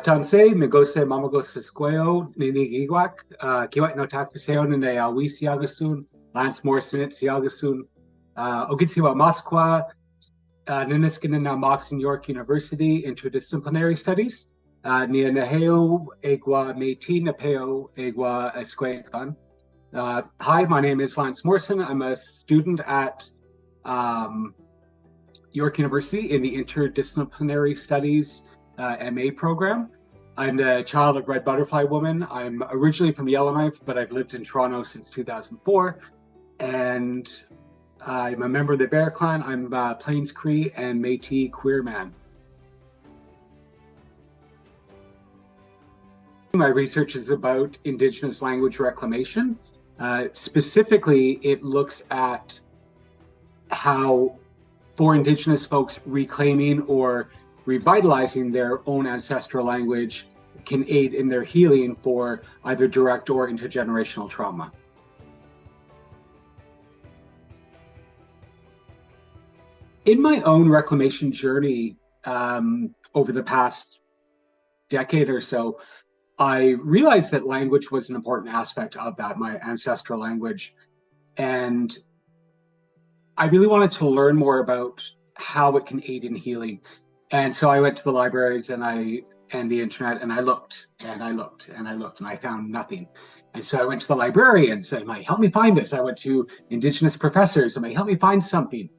Tanse, Megose Mamagos Esqueo, Ninigiguac, Kiwak no Takuseo, Nene Awisi Agasun, Lance Morrison, Siagasun, Ogitsiwa Masqua, Niniskinina Mox in York University, Interdisciplinary Studies, Nia Naheo, Egua Meiti, Napeo, Egua Esquecan. Hi, my name is Lance Morrison. I'm a student at York University in the Interdisciplinary Studies MA program. I'm the child of Red Butterfly Woman. I'm originally from Yellowknife, but I've lived in Toronto since 2004. And I'm a member of the Bear Clan. I'm Plains Cree and Métis queer man. My research is about Indigenous language reclamation. Specifically, it looks at how for Indigenous folks reclaiming or revitalizing their own ancestral language can aid in their healing for either direct or intergenerational trauma. In my own reclamation journey over the past decade or so, I realized that language was an important aspect of that, my ancestral language. And I really wanted to learn more about how it can aid in healing. And so I went to the libraries and the internet, and I looked and I looked and I looked, and I found nothing. And so I went to the librarians and like, help me find this. I went to Indigenous professors and like, help me find something.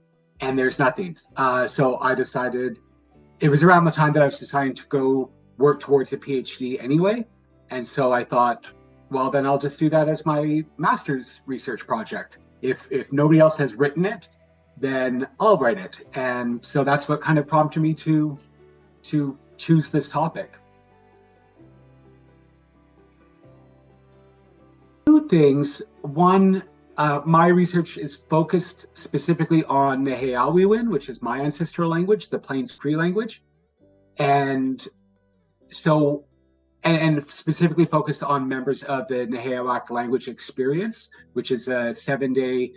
And there's nothing. So I decided, it was around the time that I was deciding to go work towards a PhD anyway. And so I thought, well, then I'll just do that as my master's research project. If nobody else has written it, then I'll write it. And so that's what kind of prompted me to choose this topic. Two things. One, my research is focused specifically on Neheawiwin, which is my ancestral language, the Plains Cree language. And so, and specifically focused on members of the Nehewak language experience, which is a 7-day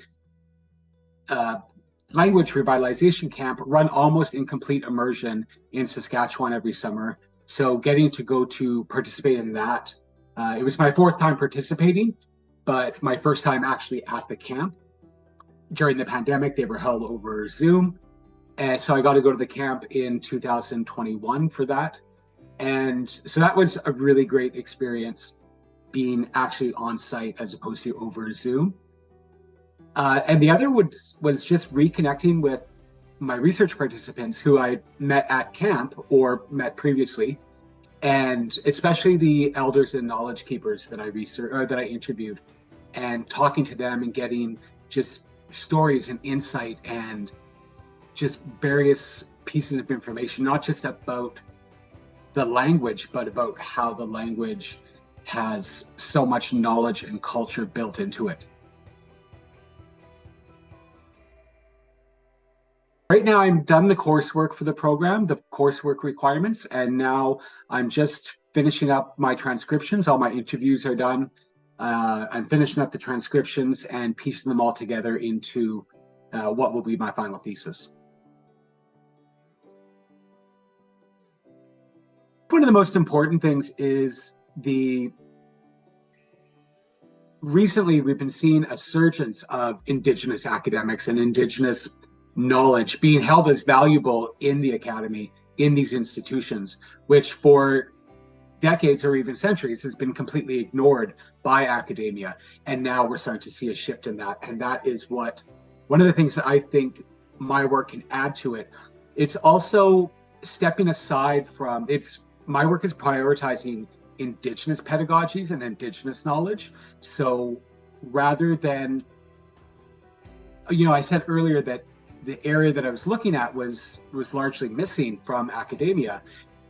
language revitalization camp run almost in complete immersion in Saskatchewan every summer. So getting to go to participate in that, it was my 4th time participating, but my first time actually at the camp. During the pandemic, they were held over Zoom. And so I got to go to the camp in 2021 for that. And so that was a really great experience, being actually on site as opposed to over Zoom. And the other was just reconnecting with my research participants who I met at camp or met previously, and especially the elders and knowledge keepers that I interviewed, and talking to them and getting just stories and insight and just various pieces of information, not just about the language, but about how the language has so much knowledge and culture built into it. Right now, I'm done the coursework for the program, the coursework requirements, and now I'm just finishing up my transcriptions. All my interviews are done. I'm finishing up the transcriptions and piecing them all together into what will be my final thesis. One of the most important things is recently we've been seeing a surge of Indigenous academics and Indigenous knowledge being held as valuable in the academy, in these institutions, which for decades or even centuries has been completely ignored by academia. And now we're starting to see a shift in that. And that is one of the things that I think my work can add to it. It's also stepping aside from, my work is prioritizing Indigenous pedagogies and Indigenous knowledge. So rather than, I said earlier that the area that I was looking at was largely missing from academia.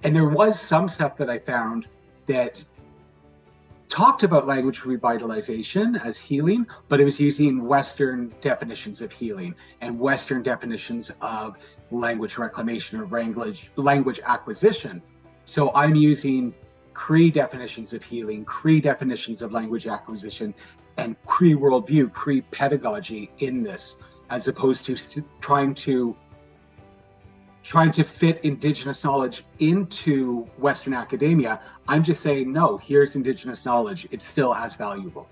And there was some stuff that I found that talked about language revitalization as healing, but it was using Western definitions of healing and Western definitions of language reclamation or language acquisition. So I'm using Cree definitions of healing, Cree definitions of language acquisition, and Cree worldview, Cree pedagogy in this, as opposed to trying to trying to fit Indigenous knowledge into Western academia. I'm just saying, no, here's Indigenous knowledge. It's still as valuable.